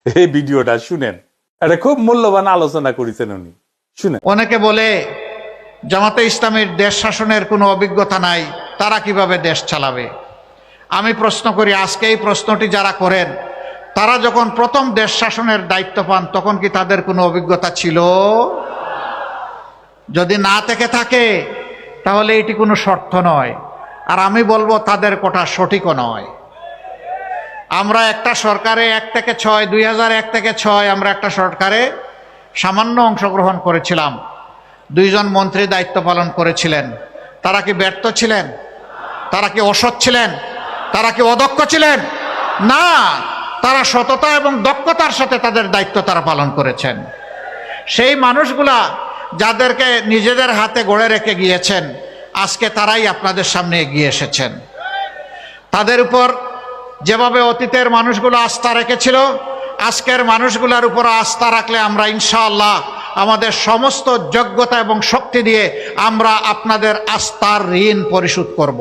এই ভিডিওটা শুনেন, এটা খুব মূল্যবান আলোচনা করেছেন উনি, শুনেন। অনেকে বলে জামাতে ইসলামের দেশ শাসনের কোনো অভিজ্ঞতা নাই, তারা কিভাবে দেশ চালাবে। আমি প্রশ্ন করি, আজকে এই প্রশ্নটি যারা করেন, তারা যখন প্রথম দেশ শাসনের দায়িত্ব পান তখন কি তাদের কোনো অভিজ্ঞতা ছিল? যদি না থেকে থাকে তাহলে এটি কোনো শর্ত নয়, আর আমি বলবো তাদের কথা সঠিকও নয়। আমরা একটা সরকারে 1 থেকে 6, 2001 থেকে 6 আমরা একটা সরকারে সামান্য অংশগ্রহণ করেছিলাম। 2 জন মন্ত্রী দায়িত্ব পালন করেছিলেন। তারা কি ব্যর্থ ছিলেন? তারা কি অসৎ ছিলেন? তারা কি অদক্ষ ছিলেন? না, তারা সততা এবং দক্ষতার সাথে তাদের দায়িত্ব তারা পালন করেছেন। সেই মানুষগুলা যাদেরকে নিজেদের হাতে গড়ে রেখে গিয়েছেন, আজকে তারাই আপনাদের সামনে এগিয়ে এসেছেন। তাদের উপর যেভাবে অতীতের মানুষগুলো আস্থা রেখেছিল, আজকের মানুষগুলোর উপর আস্থা রাখলে আমরা ইনশাআল্লাহ আমাদের সমস্ত যোগ্যতা এবং শক্তি দিয়ে আমরা আপনাদের আস্থার ঋণ পরিশোধ করব।